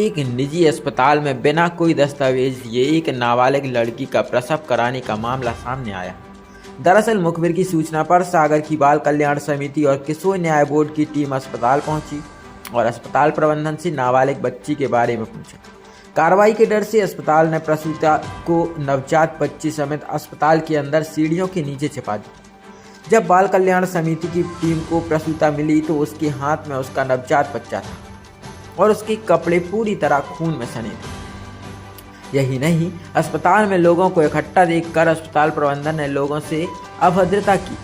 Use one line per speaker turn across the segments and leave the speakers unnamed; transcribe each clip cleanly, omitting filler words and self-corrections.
एक निजी अस्पताल में बिना कोई दस्तावेज दिए एक नाबालिग लड़की का प्रसव कराने का मामला सामने आया। दरअसल मुखबिर की सूचना पर सागर की बाल कल्याण समिति और किशोर न्याय बोर्ड की टीम अस्पताल पहुंची और अस्पताल प्रबंधन से नाबालिग बच्ची के बारे में पूछा। कार्रवाई के डर से अस्पताल ने प्रसूता को नवजात बच्ची समेत अस्पताल के अंदर सीढ़ियों के नीचे छिपा दिया। जब बाल कल्याण समिति की टीम को प्रसूता मिली तो उसके हाथ में उसका नवजात बच्चा था और उसके कपड़े पूरी तरह खून में सने थे। यही नहीं, अस्पताल में लोगों को इकट्ठा देखकर अस्पताल प्रबंधन ने लोगों से अभद्रता की।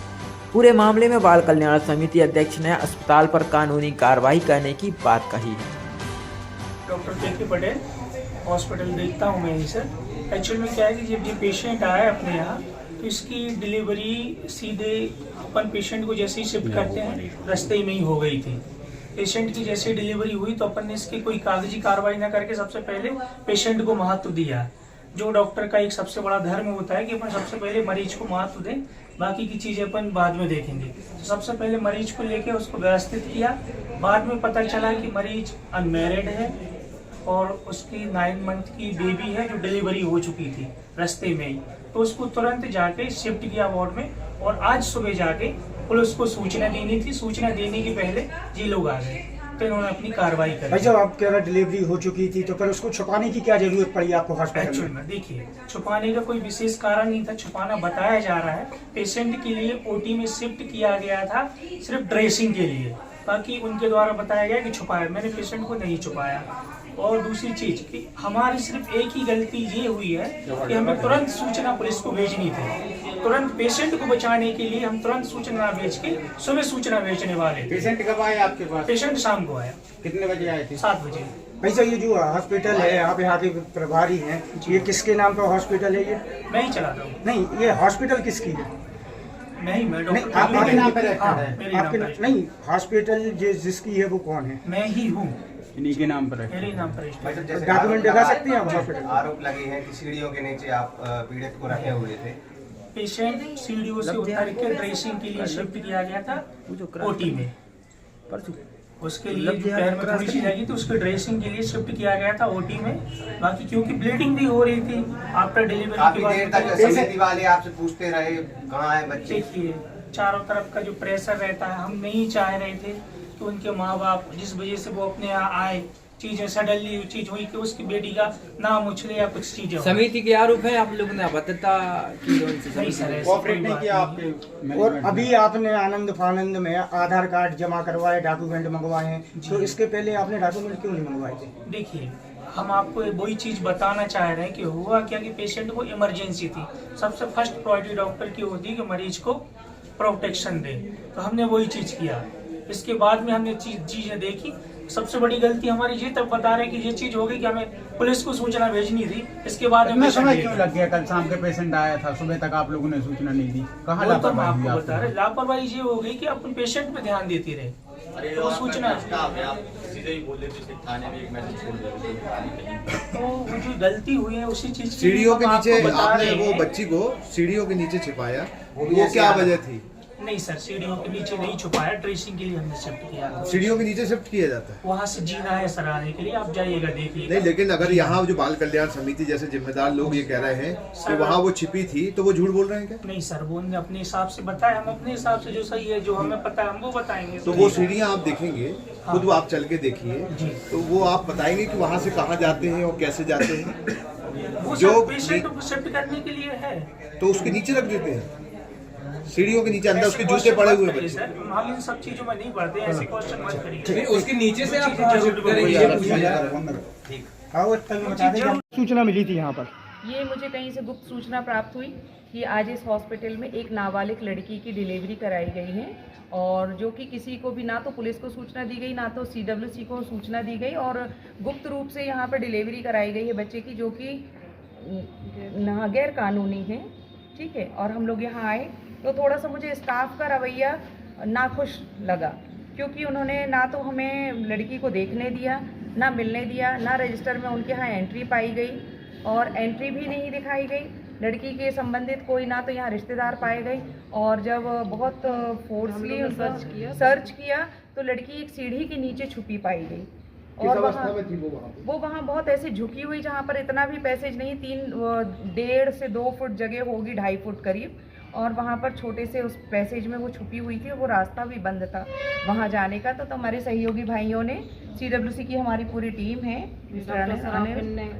पूरे मामले में बाल कल्याण समिति अध्यक्ष ने अस्पताल पर कानूनी कार्रवाई करने की बात कही है।
डॉक्टर के पटेल हॉस्पिटल देखता हूँ मैं ही सर। एक्चुअल में क्या है कि जब ये पेशेंट आया अपने यहाँ तो इसकी डिलीवरी सीधे अपन पेशेंट को जैसे ही शिफ्ट करते हैं रास्ते में ही हो गई थी। पेशेंट की जैसे डिलीवरी हुई तो अपन ने इसकी कोई कागजी कार्रवाई ना करके सबसे पहले पेशेंट को महत्व दिया। जो डॉक्टर का एक सबसे बड़ा धर्म होता है कि अपन सबसे पहले मरीज को महत्व दें, बाकी की चीजें अपन बाद में देखेंगे। तो सबसे पहले मरीज को लेके उसको व्यवस्थित किया। बाद में पता चला कि मरीज अनमैरिड है और उसकी 9 मंथ की बेबी है जो डिलीवरी हो चुकी थी रास्ते में ही। तो उसको तुरंत जाके शिफ्ट किया वार्ड में और आज सुबह जाके पुलिस को सूचना देनी थी। सूचना देने के पहले ये लोग आ गए तो इन्होंने अपनी कार्रवाई कर
भाई जब आप कह रहे डिलीवरी हो चुकी थी तो फिर उसको छुपाने की क्या जरूरत पड़ी आपको हॉस्पिटल
एक्चुअल
में?
में देखिए, छुपाने का कोई विशेष कारण नहीं था। छुपाना बताया जा रहा है पेशेंट के लिए ओटी में शिफ्ट किया गया था सिर्फ ड्रेसिंग के लिए। बाकी उनके द्वारा बताया गया कि छुपाया, मैंने पेशेंट को नहीं छुपाया। और दूसरी चीज कि हमारी सिर्फ एक ही गलती ये हुई है कि हमें तुरंत सूचना पुलिस को भेजनी थी। तुरंत पेशेंट को बचाने के लिए हम तुरंत सूचना भेज के सुबह सूचना भेजने वाले थे।
पेशेंट कब आए आपके पास?
पेशेंट शाम को आया।
कितने बजे आए थे?
7 बजे।
भाई साहब ये जो हॉस्पिटल है आप यहाँ के प्रभारी हैं, ये किसके नाम पर हॉस्पिटल है? ये
मैं ही चलाता हूँ।
नहीं, ये हॉस्पिटल किसकी है?
मैं ही, मैं
नहीं,
डॉक्टर
आपके नाम पे
रहता है?
मेरे नाम
आपके
पर।
नहीं, हॉस्पिटल जिसकी है वो कौन है?
मैं ही हूँ,
इन्हीं के नाम पर है।
मेरे नाम पर।
भाई साहब, जैसे
डॉक्यूमेंट दिखा सकते हैं आप हॉस्पिटल?
आरोप लगे हैं कि सीढ़ियों के नीचे आप पीड़ित को रखे हुए थे।
पेशेंट सीढ़ियों से उतर के ड्रेसिंग के लिए शिफ्ट किया गया था ओटी में। उसके लिए जो पैर में थोड़ी सी लगी तो उसके ड्रेसिंग के लिए शिफ्ट किया गया था ओटी में। बाकी क्योंकि ब्लीडिंग भी हो रही थी आफ्टर डिलीवरी
काफी
के
देर
बाद।
तक समिति वाले आपसे पूछते रहे कहाँ है बच्चे।
देखिए, चारों तरफ का जो प्रेशर रहता है, हम नहीं चाह रहे थे कि उनके माँ बाप जिस वजह से वो अपने यहाँ आए, चीजें सडनली चीज हुई कि उसकी बेटी का नाम उछले या कुछ चीजें
समिति के आरोप है आप लोगों ने अभद्रता की?
नहीं सर, ऐसी
कोऑपरेट
कोई
नहीं
बात
किया आपके?
और अभी आपने आनंद फानंद में आधार कार्ड जमा करवाए, डॉक्यूमेंट मंगवाए हैं, तो इसके पहले आपने डॉक्यूमेंट क्यों नहीं मंगवाए थे?
देखिए, हम आपको वही चीज बताना चाह रहे हैं कि हुआ क्या कि पेशेंट को इमरजेंसी थी। सबसे फर्स्ट प्रायोरिटी डॉक्टर की होती है कि मरीज को प्रोटेक्शन दे, तो हमने वही चीज किया। इसके बाद में हमने चीजें देखी। सबसे बड़ी गलती हमारी ये तब बता रहे हैं कि ये चीज हो गई कि हमें पुलिस को सूचना भेजनी थी। इसके बाद
इतना समय क्यों लग गया? कल शाम के पेशेंट आया था, सुबह तक आप लोगों ने सूचना नहीं दी। कहाँ
वो तो हम
लापरवाही हुई
आपको बता रहे,
आपकी?
लापरवाही ये हो गई कि अपन पेशेंट पे ध्यान देती रहे। तो सूचना तो वो जो गलती हुई है उसी चीज की
सीढ़ियों के
हम
नीचे
आपको बता
आपने
रहे
वो
हैं।
बच्ची को सीढ़ियों के नीचे छिपाया,
वो भी
वो
ऐसे
क्या
आना।
वजह थी?
नहीं सर, सीढ़ियों के नीचे नहीं छुपाया, ड्रेसिंग के लिए हमने शिफ्ट किया था।
सीढ़ियों के नीचे शिफ्ट किया जाता है?
वहाँ से जीना है सर आने के लिए, आप जाइएगा देखिए।
नहीं, लेकिन अगर यहाँ जो बाल कल्याण समिति जैसे जिम्मेदार लोग ये कह रहे हैं कि वहाँ वो छिपी थी, तो वो झूठ बोल रहे हैं क्या?
नहीं सर, वो उन्होंने अपने हिसाब से बताया, हम अपने हिसाब से जो सही है, जो हमें पता है हम वो बताएंगे।
तो वो सीढ़ियाँ आप देखेंगे, खुद वो आप चल के देखिए,
जी।
तो वो आप बताएंगे कि वहाँ से कहाँ जाते हैं और कैसे जाते हैं।
वो
जो
सब पेशेंट को शिफ्ट करने के लिए है।
तो उसके नीचे रख देते हैं, सीढ़ियों के नीचे, अंदर उसके
ऐसे
जूते
क्वेश्चन
पड़े
मत
हुए
करिए
बच्चे।
सर, हम इन सब चीजों में नहीं बढ़ते, ऐसे क्वेश्चन मत करिए।
उसके नीचे से आप
चीजें
कहाँ
जरूर
शिफ्ट करेंगे ये पूछिए।
आओ तभी बता दें, सूचना मिली थी यहाँ पर।
ये मुझे कहीं से गुप्त सूचना प्राप्त हुई कि आज इस हॉस्पिटल में एक नाबालिग लड़की की डिलीवरी कराई गई है और जो कि किसी को भी, ना तो पुलिस को सूचना दी गई, ना तो CWC को सूचना दी गई, और गुप्त रूप से यहाँ पर डिलीवरी कराई गई है बच्चे की, जो कि गैर कानूनी है। ठीक है, और हम लोग यहाँ आए तो थोड़ा सा मुझे स्टाफ का रवैया नाखुश लगा, क्योंकि उन्होंने ना तो हमें लड़की को देखने दिया, ना मिलने दिया, ना रजिस्टर में उनके यहाँ एंट्री पाई गई और एंट्री भी नहीं दिखाई गई। लड़की के संबंधित कोई ना तो यहाँ रिश्तेदार पाए गए, और जब बहुत फोर्सली उनका सर्च किया तो लड़की एक सीढ़ी के नीचे छुपी पाई गई। और वो वहाँ बहुत ऐसे झुकी हुई, जहाँ पर इतना भी पैसेज नहीं, 1.5 से 2 फुट जगह होगी, 2.5 फुट करीब, और वहाँ पर छोटे से उस पैसेज में वो छुपी हुई थी। वो रास्ता भी बंद था वहाँ जाने का। तो हमारे सहयोगी भाइयों ने, CWC की हमारी पूरी टीम है,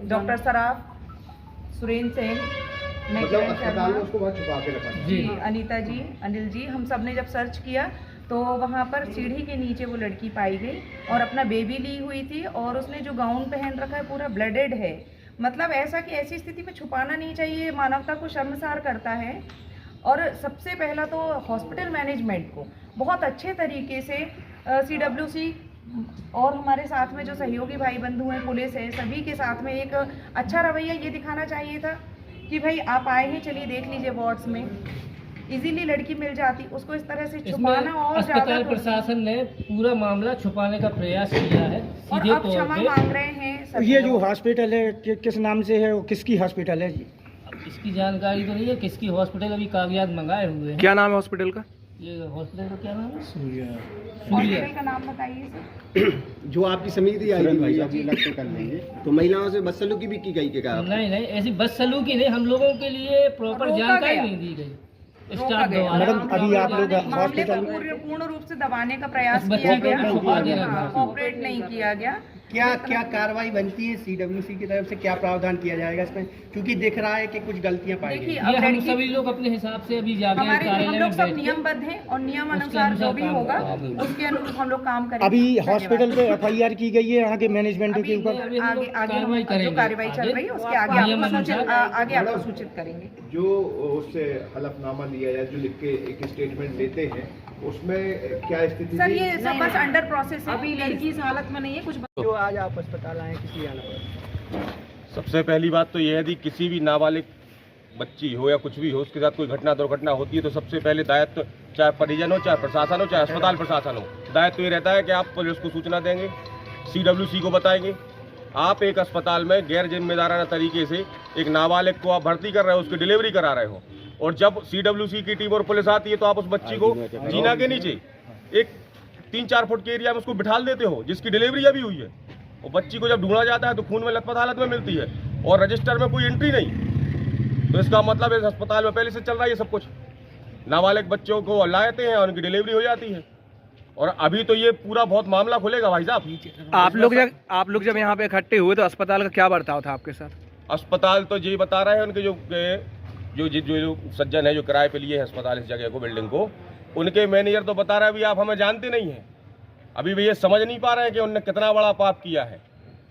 डॉक्टर सराफ, सुरेंद्र सेन, जी, अनीता जी, अनिल जी, हम सब ने जब सर्च किया तो वहाँ पर सीढ़ी के नीचे वो लड़की पाई गई और अपना बेबी ली हुई थी, और उसने जो गाउन पहन रखा है पूरा ब्लडेड है। मतलब ऐसा कि ऐसी स्थिति में छुपाना नहीं चाहिए, मानवता को शर्मसार करता है। और सबसे पहला तो हॉस्पिटल मैनेजमेंट को बहुत अच्छे तरीके से CWC और हमारे साथ में जो सहयोगी भाई बंधु हैं, पुलिस है, सभी के साथ में एक अच्छा रवैया ये दिखाना चाहिए था कि भाई आप आए हैं, चलिए देख लीजिए वार्ड्स में, इजीली लड़की मिल जाती। उसको इस तरह से छुपाना और
अस्पताल प्रशासन ने पूरा मामला छुपाने का प्रयास किया है,
और
सीधे
अब क्षमा मांग रहे हैं सभी
ये
लोग।
जो हॉस्पिटल है किस नाम से है, वो किसकी हॉस्पिटल है जी?
इसकी जानकारी तो नहीं है किसकी हॉस्पिटल, अभी कागजात मंगाए हुए हैं।
क्या नाम है हॉस्पिटल का?
ये हॉस्पिटल का क्या नाम है?
हॉस्पिटल का नाम बताइए सर।
जो आपकी समिति आई थी भाई साहब कर लेंगे, तो महिलाओं से बदसलूकी भी की गई के कहा?
नहीं नहीं, ऐसी बदसलूकी नहीं, हम लोगों के लिए प्रॉपर
रोका
जानकारी
गया।
नहीं दी गई
रोका
स्टाफ
गया।
द्वारा।
मैडम, अभी आप लोग
मामले
हॉस्पिटल
को पूर्ण रूप से दबाने का प्रयास
बच्चे
किया
को
गया,
छुपा दिया गया।
कोऑपरेट नहीं किया गया।
क्या कार्रवाई बनती है CWC की तरफ से, क्या प्रावधान किया जाएगा इसमें, क्योंकि दिख रहा है कि कुछ गलतियां पाई गई।
देखिए,
ये
अब
हम
लड़की,
सभी लोग अपने हिसाब से अभी जाके
हमारे हम
कार्यालय
लोग
में
सब
बैठ के
नियमबद्ध हैं और नियम
उसके
अनुसार जो
अनुसार
भी
काम
होगा
करेंगे।
उसके अनुरूप हम लोग काम करेंगे।
अभी
धन्यवाद।
हॉस्पिटल पे FIR की गई है यहाँ के मैनेजमेंट के ऊपर।
अभी हम लोग
आगे
कार्रवाई
जो
करेंगे।
कार्रवाई चल रही है उसके आगे
नियम
आपको सूचित,
अनुसार।
आगे आपको सूचित करेंगे।
जो उससे हलफनामा लिया या जो लिख के एक स्टेटमेंट लेते हैं, उसमें क्या स्थिति
सर
थी?
ये सब बस अंडर प्रोसेस है,
अभी लड़की इस हालत में नहीं है, कुछ
जो आज आप अस्पताल आए, किस लिए आना पड़ा?
सबसे पहली बात तो यह है कि किसी भी नाबालिग बच्ची हो या कुछ भी हो, उसके साथ कोई घटना दुर्घटना होती है तो सबसे पहले दायित्व, चाहे परिजन हो, चाहे प्रशासन हो, चाहे अस्पताल प्रशासन हो, दायित्व ये रहता है कि आप पुलिस को सूचना देंगे, CWC को बताएंगे। आप एक अस्पताल में गैर जिम्मेदाराना तरीके से एक नाबालिग को आप भर्ती कर रहे हो, उसकी डिलीवरी करा रहे हो, और जब CWC की टीम और पुलिस आती है तो आप उस बच्ची को जीना के नीचे एक 3-4 फुट के एरिया में उसको बिठाल देते हो, जिसकी डिलीवरी अभी हुई है। और बच्ची को जब ढूंढा जाता है तो खून में लथपथ हालत में मिलती है और रजिस्टर में कोई एंट्री नहीं, तो इसका मतलब इस अस्पताल में पहले से चल रहा है ये सब कुछ। नाबालिग बच्चों को लाते हैं और उनकी डिलीवरी हो जाती है, और अभी तो ये पूरा बहुत मामला खुलेगा भाई साहब।
आप लोग जब यहाँ पे इकट्ठे हुए तो अस्पताल का क्या बर्ताव था आपके साथ?
अस्पताल तो यही बता रहे हैं, उनके जो सज्जन है जो किराए पे लिए हैं अस्पताल इस जगह को, बिल्डिंग को, उनके मैनेजर तो बता रहे हैं अभी आप हमें जानते नहीं हैं। अभी भी ये समझ नहीं पा रहे हैं कि उनने कितना बड़ा पाप किया है।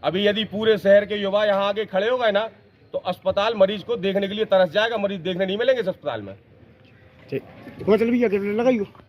अभी यदि पूरे शहर के युवा यहाँ आगे खड़े हो गए ना तो अस्पताल मरीज को देखने के लिए तरस जाएगा, मरीज देखने नहीं मिलेंगे इस अस्पताल में।
ठीक, लगाइयो।